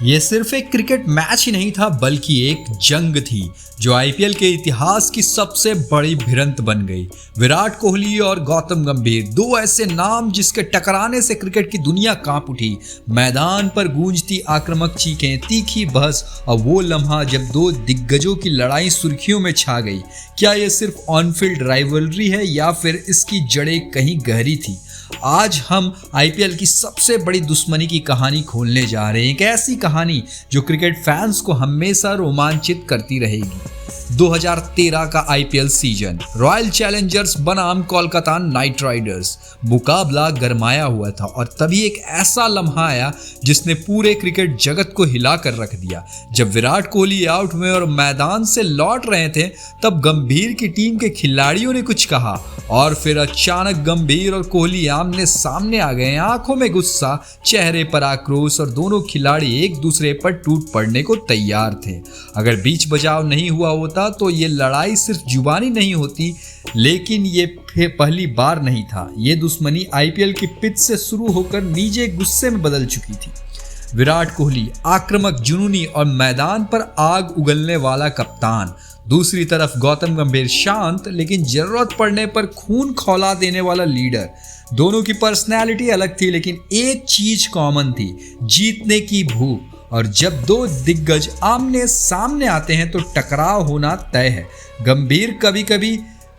ये सिर्फ एक क्रिकेट मैच ही नहीं था बल्कि एक जंग थी जो आईपीएल के इतिहास की सबसे बड़ी भिड़ंत बन गई। विराट कोहली और गौतम गंभीर, दो ऐसे नाम जिसके टकराने से क्रिकेट की दुनिया कांप उठी। मैदान पर गूंजती आक्रामक चीखें, तीखी बहस और वो लम्हा जब दो दिग्गजों की लड़ाई सुर्खियों में छा गई। क्या ये सिर्फ ऑन फील्ड राइवलरी है या फिर इसकी जड़ें कहीं गहरी थी? आज हम आईपीएल की सबसे बड़ी दुश्मनी की कहानी खोलने जा रहे हैं। एक ऐसी कहानी जो क्रिकेट फैंस को हमेशा रोमांचित करती रहेगी। 2013 का आईपीएल सीजन, रॉयल चैलेंजर्स बनाम कोलकाता नाइट राइडर्स, मुकाबला गरमाया हुआ था और तभी एक ऐसा लम्हा आया जिसने पूरे क्रिकेट जगत को हिला कर रख दिया। जब विराट कोहली आउट हुए और मैदान से लौट रहे थे तब गंभीर की टीम के खिलाड़ियों ने कुछ कहा और फिर अचानक गंभीर और कोहली आमने सामने आ गए। आंखों में गुस्सा, चेहरे पर आक्रोश और दोनों खिलाड़ी एक दूसरे पर टूट पड़ने को तैयार थे। अगर बीच बचाव नहीं हुआ होता तो ये लड़ाई सिर्फ जुबानी नहीं होती, लेकिन ये पहली बार नहीं था। ये दुश्मनी आईपीएल की पिच से शुरू होकर नीचे गुस्से में बदल चुकी थी। विराट कोहली आक्रामक, जुनूनी और मैदान पर आग उगलने वाला कप्तान, दूसरी तरफ गौतम गंभीर शांत लेकिन जरूरत पड़ने पर खून खौला देने वाला लीडर। दोनों की पर्सनैलिटी अलग थी लेकिन एक चीज कॉमन थी, जीतने की भूख। और जब दो दिग्गज आमने सामने आते हैं तो टकराव होना तय है। गंभीर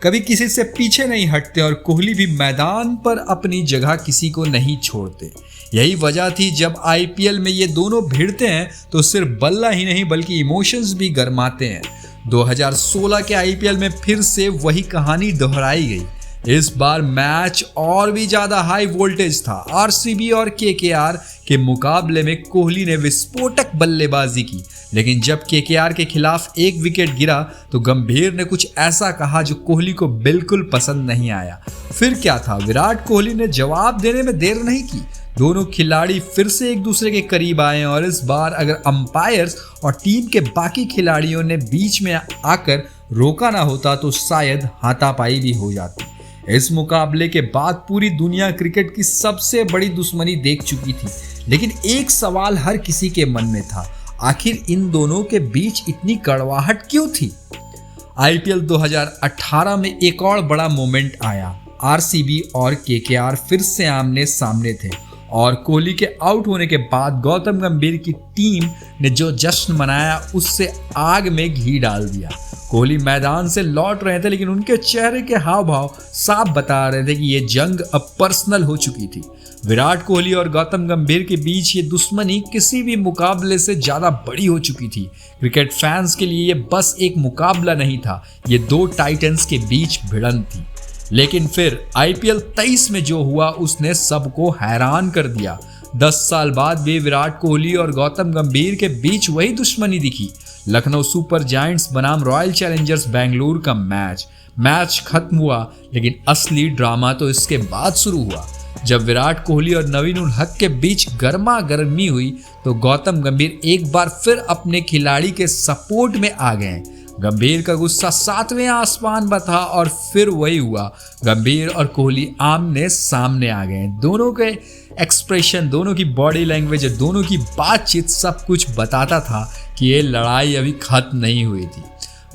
कभी किसी से पीछे नहीं हटते और कोहली भी मैदान पर अपनी जगह किसी को नहीं छोड़ते। यही वजह थी जब आईपीएल में ये दोनों भिड़ते हैं तो सिर्फ बल्ला ही नहीं बल्कि इमोशंस भी गरमाते हैं। 2016 के आईपीएल में फिर से वही कहानी दोहराई गई। इस बार मैच और भी ज्यादा हाई वोल्टेज था। आरसीबी और केकेआर के मुकाबले में कोहली ने विस्फोटक बल्लेबाजी की, लेकिन जब केकेआर के खिलाफ एक विकेट गिरा तो गंभीर ने कुछ ऐसा कहा जो कोहली को बिल्कुल पसंद नहीं आया। फिर क्या था, विराट कोहली ने जवाब देने में देर नहीं की। दोनों खिलाड़ी फिर से एक दूसरे के करीब आए और इस बार अगर अंपायर्स और टीम के बाकी खिलाड़ियों ने बीच में आकर रोका ना होता तो शायद हाथापाई भी हो जाती। इस मुकाबले के बाद पूरी दुनिया क्रिकेट की सबसे बड़ी दुश्मनी देख चुकी थी, लेकिन एक सवाल हर किसी के मन में था, आखिर इन दोनों के बीच इतनी कड़वाहट क्यों थी? आईपीएल 2018 में एक और बड़ा मोमेंट आया। आरसीबी और केकेआर फिर से आमने सामने थे और कोहली के आउट होने के बाद गौतम गंभीर की टीम ने जो जश्न मनाया उससे आग में घी डाल दिया। कोहली मैदान से लौट रहे थे लेकिन उनके चेहरे के हाव भाव साफ बता रहे थे कि ये जंग अब पर्सनल हो चुकी थी। विराट कोहली और गौतम गंभीर के बीच ये दुश्मनी किसी भी मुकाबले से ज्यादा बड़ी हो चुकी थी। क्रिकेट फैंस के लिए ये बस एक मुकाबला नहीं था, ये दो टाइटन्स के बीच भिड़ंत थी। लेकिन फिर आईपीएल 23 में जो हुआ उसने सबको हैरान कर दिया। 10 साल बाद भी विराट कोहली और गौतम गंभीर के बीच वही दुश्मनी दिखी। लखनऊ सुपर जायंट्स बनाम रॉयल चैलेंजर्स बेंगलुरु का मैच खत्म हुआ, लेकिन असली ड्रामा तो इसके बाद शुरू हुआ। जब विराट कोहली और नवीन उल हक के बीच गर्मा गर्मी हुई तो गौतम गंभीर एक बार फिर अपने खिलाड़ी के सपोर्ट में आ गए। गंभीर का गुस्सा 7वें आसमान पर था और फिर वही हुआ। गंभीर और कोहली आमने सामने आ गए। दोनों के एक्सप्रेशन, दोनों की बॉडी लैंग्वेज, दोनों की बातचीत सब कुछ बताता था कि ये लड़ाई अभी खत्म नहीं हुई थी।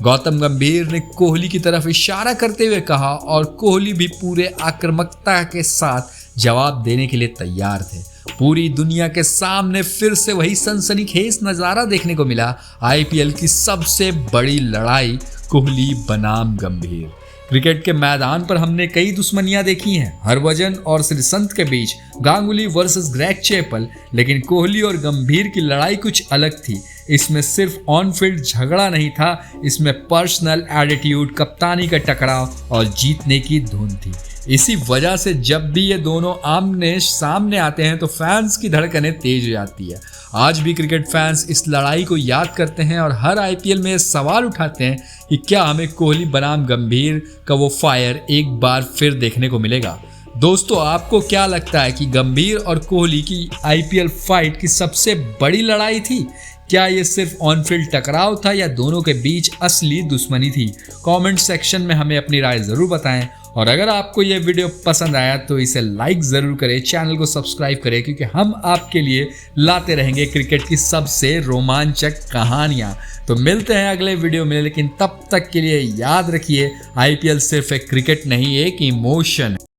गौतम गंभीर ने कोहली की तरफ इशारा करते हुए कहा और कोहली भी पूरे आक्रामकता के साथ जवाब देने के लिए तैयार थे। पूरी दुनिया के सामने फिर से वही सनसनीखेज नजारा देखने को मिला। आईपीएल की सबसे बड़ी लड़ाई, कोहली बनाम गंभीर। क्रिकेट के मैदान पर हमने कई दुश्मनियां देखी हैं, हरभजन और श्रीसंत के बीच, गांगुली वर्सेस ग्रेग चैपल, लेकिन कोहली और गंभीर की लड़ाई कुछ अलग थी। इसमें सिर्फ ऑन फील्ड झगड़ा नहीं था, इसमें पर्सनल एटीट्यूड, कप्तानी का टकराव और जीतने की धुन थी। इसी वजह से जब भी ये दोनों आमने सामने आते हैं तो फैंस की धड़कनें तेज हो जाती है। आज भी क्रिकेट फैंस इस लड़ाई को याद करते हैं और हर आईपीएल में ये सवाल उठाते हैं कि क्या हमें कोहली बनाम गंभीर का वो फायर एक बार फिर देखने को मिलेगा। दोस्तों, आपको क्या लगता है कि गंभीर और कोहली की आईपीएल फाइट की सबसे बड़ी लड़ाई थी? क्या ये सिर्फ ऑन फील्ड टकराव था या दोनों के बीच असली दुश्मनी थी? कमेंट सेक्शन में हमें अपनी राय जरूर बताएं और अगर आपको ये वीडियो पसंद आया तो इसे लाइक ज़रूर करें, चैनल को सब्सक्राइब करें, क्योंकि हम आपके लिए लाते रहेंगे क्रिकेट की सबसे रोमांचक कहानियाँ। तो मिलते हैं अगले वीडियो में, लेकिन तब तक के लिए याद रखिए, IPL सिर्फ एक क्रिकेट नहीं, एक इमोशन है।